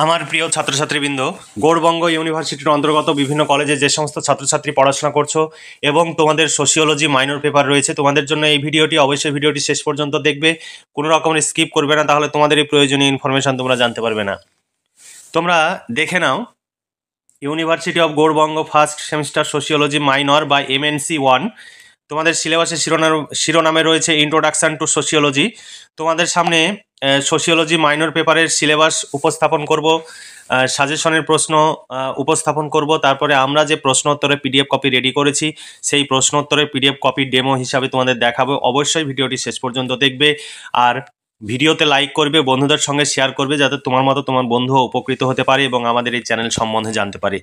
আমার প্রিয় ছাত্রছাত্রীবৃন্দ, গৌড়বঙ্গ ইউনিভার্সিটির অন্তর্গত বিভিন্ন কলেজে যে সমস্ত ছাত্রছাত্রী পড়াশোনা করছো এবং তোমাদের সোশিওলজি মাইনর পেপার রয়েছে, তোমাদের জন্য এই ভিডিওটি অবশ্যই ভিডিওটি শেষ পর্যন্ত দেখবে, কোনো রকমের স্কিপ করবে না, তাহলে তোমাদের এই প্রয়োজনীয় ইনফরমেশন তোমরা জানতে পারবে না। তোমরা দেখে নাও, university of Gour Banga first semester sociology minor বা MNC 1, তোমাদের সিলেবাসের শিরোনামে রয়েছে ইন্ট্রোডাকশন টু সোশিওলজি। তোমাদের সামনে সোশিওলজি মাইনর পেপারের সিলেবাস উপস্থাপন করব, সাজেশনের প্রশ্ন উপস্থাপন করব, তারপরে আমরা যে প্রশ্নোত্তরের PDF কপি রেডি করেছি সেই প্রশ্নোত্তরের PDF কপি ডেমো হিসাবে তোমাদের দেখাবো। অবশ্যই ভিডিওটি শেষ পর্যন্ত দেখবে, আর ভিডিওতে লাইক করবে, বন্ধুদের সঙ্গে শেয়ার করবে, যাতে তোমার মতো তোমার বন্ধুও উপকৃত হতে পারে এবং আমাদের এই চ্যানেল সম্বন্ধে জানতে পারে।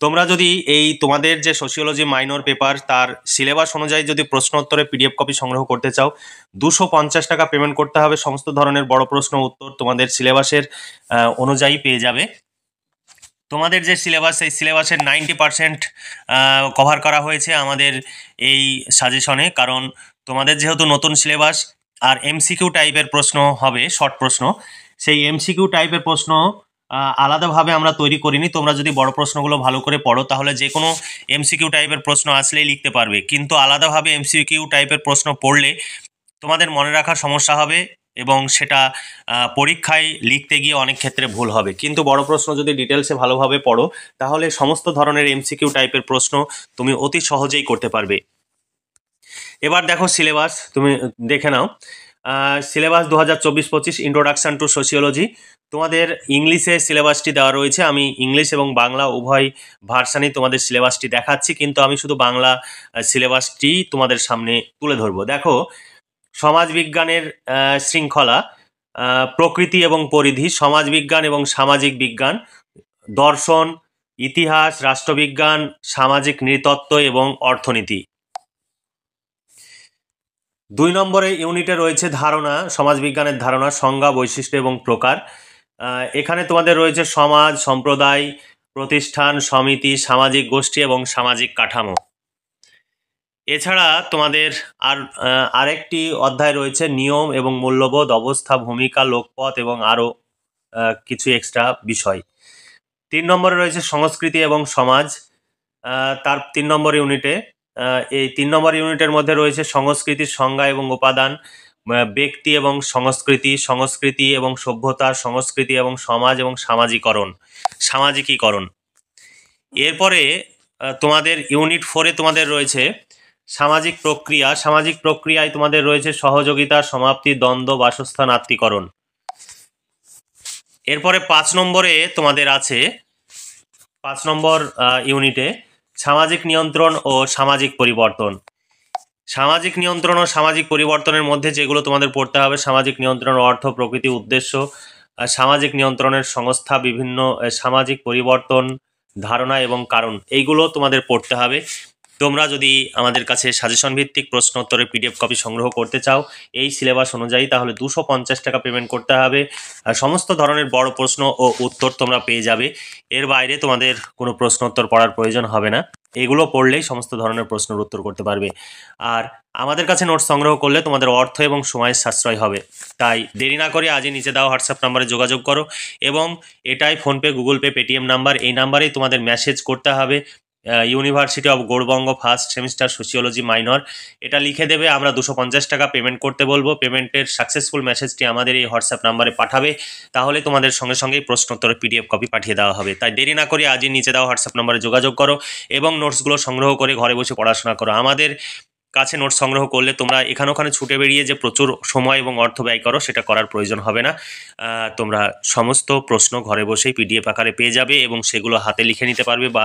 তোমরা যদি এই তোমাদের যে সোশিওলজি মাইনর পেপার তার সিলেবাস অনুযায়ী যদি প্রশ্নোত্তরের PDF কপি সংগ্রহ করতে চাও, 250 টাকা পেমেন্ট করতে হবে। সমস্ত ধরনের বড় প্রশ্ন উত্তর তোমাদের সিলেবাসের অনুযায়ী পেয়ে যাবে। তোমাদের যে সিলেবাস, এই সিলেবাসের 90% কভার করা হয়েছে আমাদের এই সাজেশনে, কারণ তোমাদের যেহেতু নতুন সিলেবাস আর MCQ টাইপের প্রশ্ন হবে, শর্ট প্রশ্ন, সেই MCQ টাইপের প্রশ্ন আলাদাভাবে আমরা তৈরি করিনি। তোমরা যদি বড় প্রশ্নগুলো ভালো করে পড়ো তাহলে যে কোনো MCQ টাইপের প্রশ্ন আসলেই লিখতে পারবে, কিন্তু আলাদাভাবে MCQ টাইপের প্রশ্ন পড়লে তোমাদের মনে রাখার সমস্যা হবে এবং সেটা পরীক্ষায় লিখতে গিয়ে অনেক ক্ষেত্রে ভুল হবে। কিন্তু বড় প্রশ্ন যদি ডিটেলসে ভালোভাবে পড়ো তাহলে সমস্ত ধরনের MCQ টাইপের প্রশ্ন তুমি অতি সহজেই করতে পারবে। এবার দেখো সিলেবাস, তুমি দেখে নাও। Syllabus 2024-25 introduction to sociology. তোমাদের ইংলিশে সিলেবাসটি দেওয়া রয়েছে। আমি ইংলিশ এবং বাংলা উভয় ভার্সানেই তোমাদের সিলেবাসটি দেখাচ্ছি, কিন্তু আমি শুধু বাংলা সিলেবাসটি তোমাদের সামনে তুলে ধরবো। দেখো, সমাজবিজ্ঞানের শৃঙ্খলা, প্রকৃতি এবং পরিধি, সমাজবিজ্ঞান এবং সামাজিক বিজ্ঞান, দর্শন, ইতিহাস, রাষ্ট্রবিজ্ঞান, সামাজিক নৃতত্ত্ব এবং অর্থনীতি। 2 নম্বরে ইউনিটে রয়েছে ধারণা, সমাজবিজ্ঞানের ধারণা, সংজ্ঞা, বৈশিষ্ট্য এবং প্রকার। এখানে তোমাদের রয়েছে সমাজ, সম্প্রদায়, প্রতিষ্ঠান, সমিতি, সামাজিক গোষ্ঠী এবং সামাজিক কাঠামো। এছাড়া তোমাদের আরেকটি অধ্যায় রয়েছে নিয়ম এবং মূল্যবোধ, অবস্থা, ভূমিকা, লোকপথ এবং আরও কিছু এক্সট্রা বিষয়। 3 নম্বরে রয়েছে সংস্কৃতি এবং সমাজ। তার 3 নম্বর ইউনিটে, এই 3 নম্বর ইউনিটের মধ্যে রয়েছে সংস্কৃতির সংজ্ঞা এবং উপাদান, ব্যক্তি এবং সংস্কৃতি, সংস্কৃতি এবং সভ্যতা, সংস্কৃতি এবং সমাজ এবং সামাজিকীকরণ। এরপরে তোমাদের ইউনিট 4-এ তোমাদের রয়েছে সামাজিক প্রক্রিয়া। সামাজিক প্রক্রিয়ায় তোমাদের রয়েছে সহযোগিতা, সমাপ্তি, দ্বন্দ্ব, বাসস্থান, আত্মীকরণ। এরপরে 5 নম্বরে তোমাদের আছে 5 নম্বর ইউনিটে সামাজিক নিয়ন্ত্রণ ও সামাজিক পরিবর্তন। সামাজিক নিয়ন্ত্রণ ও সামাজিক পরিবর্তনের মধ্যে যেগুলো তোমাদের পড়তে হবে: সামাজিক নিয়ন্ত্রণের অর্থ, প্রকৃতি, উদ্দেশ্য, সামাজিক নিয়ন্ত্রণের সংস্থা, বিভিন্ন সামাজিক পরিবর্তন, ধারণা এবং কারণ, এইগুলো তোমাদের পড়তে হবে। তোমরা যদি আমাদের কাছে সাজেশন ভিত্তিক প্রশ্নোত্তরের PDF কপি সংগ্রহ করতে চাও এই সিলেবাস অনুযায়ী, তাহলে 250 টাকা পেমেন্ট করতে হবে। সমস্ত ধরনের বড় প্রশ্ন ও উত্তর তোমরা পেয়ে যাবে। এর বাইরে তোমাদের কোনো প্রশ্নোত্তর পড়ার প্রয়োজন হবে না, এগুলো পড়লেই সমস্ত ধরনের প্রশ্নের উত্তর করতে পারবে। আর আমাদের কাছে নোটস সংগ্রহ করলে তোমাদের অর্থ এবং সময়ের সাশ্রয় হবে। তাই দেরি না করে আজই নিচে দেওয়া হোয়াটসঅ্যাপ নাম্বারে যোগাযোগ করো, এবং এটাই PhonePe, Google Pay, Paytm number, এই নাম্বারেই তোমাদের মেসেজ করতে হবে university of Gour Banga first semester sociology minor, এটা লিখে দেবে। আমরা 250 টাকা পেমেন্ট করতে বলবো। পেমেন্টের সাকসেসফুল মেসেজটি আমাদের এই হোয়াটসঅ্যাপ নাম্বারে পাঠাবে, তাহলে তোমাদের সঙ্গে সঙ্গেই প্রশ্নোত্তরের PDF কপি পাঠিয়ে দেওয়া হবে। তাই দেরি না করে আজই নিচে দেওয়া হোয়াটসঅ্যাপ নাম্বারে যোগাযোগ করো এবং নোটসগুলো সংগ্রহ করে ঘরে বসে পড়াশোনা করো। আমাদের কাছে নোটস সংগ্রহ করলে তোমরা এখানে ওখানে ছুটে বেরিয়ে যে প্রচুর সময় এবং অর্থ ব্যয় করো, সেটা করার প্রয়োজন হবে না। তোমরা সমস্ত প্রশ্ন ঘরে বসেই PDF আকারে পেয়ে যাবে এবং সেগুলো হাতে লিখে নিতে পারবে বা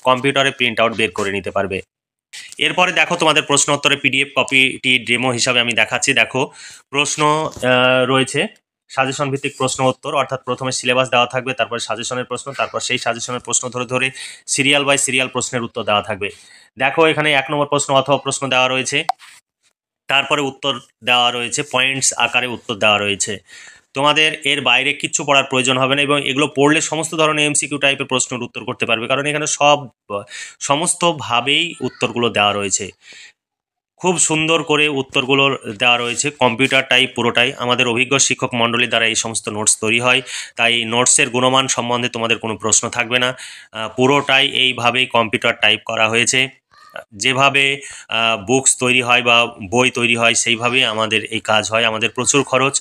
কম্পিউটারে প্রিন্ট আউট বের করে নিতে পারবে। এরপরে দেখো, তোমাদের প্রশ্ন উত্তরের PDF কপিটি ডেমো হিসাবে আমি দেখাচ্ছি। দেখো, প্রশ্ন রয়েছে সাজেশন ভিত্তিক প্রশ্ন উত্তর, অর্থাৎ প্রথমে সিলেবাস দেওয়া থাকবে, তারপরে সাজেশনের প্রশ্ন, তারপর সেই সাজেশনের প্রশ্ন ধরে ধরে সিরিয়াল বাই সিরিয়াল প্রশ্নের উত্তর দেওয়া থাকবে। দেখো, এখানে 1 নম্বর প্রশ্ন অথবা প্রশ্ন দেওয়া রয়েছে, তারপরে উত্তর দেওয়া রয়েছে, পয়েন্টস আকারে উত্তর দেওয়া রয়েছে। তোমাদের এর বাইরে কিচ্ছু পড়ার প্রয়োজন হবে না, এবং এগুলো পড়লে সমস্ত ধরনের MCQ টাইপের প্রশ্নের উত্তর করতে পারবে, কারণ এখানে সমস্তভাবেই উত্তরগুলো দেওয়া রয়েছে। খুব সুন্দর করে উত্তরগুলো দেওয়া রয়েছে, কম্পিউটার টাইপ পুরোটাই। আমাদের অভিজ্ঞ শিক্ষক মণ্ডলী দ্বারা এই সমস্ত নোটস তৈরি হয়, তাই নোটসের গুণমান সম্বন্ধে তোমাদের কোনো প্রশ্ন থাকবে না। পুরোটাই এইভাবেই কম্পিউটার টাইপ করা হয়েছে। যেভাবে বুকস তৈরি হয় বা বই তৈরি হয় সেইভাবেই আমাদের এই কাজ হয়। আমাদের প্রচুর খরচ,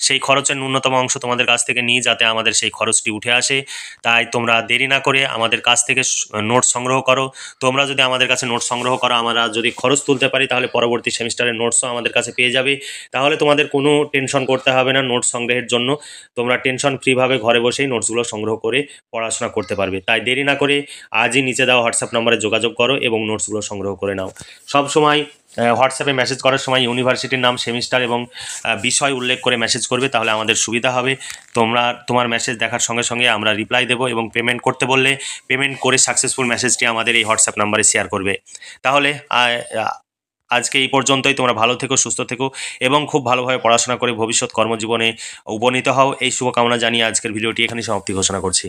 সেই খরচের ন্যূনতম অংশ তোমাদের কাছ থেকে নিই যাতে আমাদের সেই খরচটি উঠে আসে। তাই তোমরা দেরি না করে আমাদের কাছ থেকে নোটস সংগ্রহ করো। তোমরা যদি আমাদের কাছে নোটস সংগ্রহ করো, আমরা যদি খরচ তুলতে পারি তাহলে পরবর্তী সেমিস্টারের নোটসও আমাদের কাছে পেয়ে যাবে। তাহলে তোমাদের কোনো টেনশন করতে হবে না নোটস সংগ্রহের জন্য। তোমরা টেনশন ফ্রিভাবে ঘরে বসেই নোটসগুলো সংগ্রহ করে পড়াশোনা করতে পারবে। তাই দেরি না করে আজই নিচে দেওয়া হোয়াটসঅ্যাপ নম্বরে যোগাযোগ করো এবং নোটসগুলো সংগ্রহ করে নাও। সব সময় হোয়াটসঅ্যাপে মেসেজ করার সময় ইউনিভার্সিটির নাম, সেমিস্টার এবং বিষয় উল্লেখ করে মেসেজ করবে, তাহলে আমাদের সুবিধা হবে। তোমার মেসেজ দেখার সঙ্গে সঙ্গে আমরা রিপ্লাই দেবো এবং পেমেন্ট করতে বললে পেমেন্ট করে সাকসেসফুল মেসেজটি আমাদের এই হোয়াটসঅ্যাপ নাম্বারে শেয়ার করবে। তাহলে আজকে এই পর্যন্তই। তোমরা ভালো থেকো, সুস্থ থেকো এবং খুব ভালোভাবে পড়াশোনা করে ভবিষ্যৎ কর্মজীবনে উপনীত হও, এই শুভকামনা জানিয়ে আজকের ভিডিওটি এখানেই সমাপ্তি ঘোষণা করছি।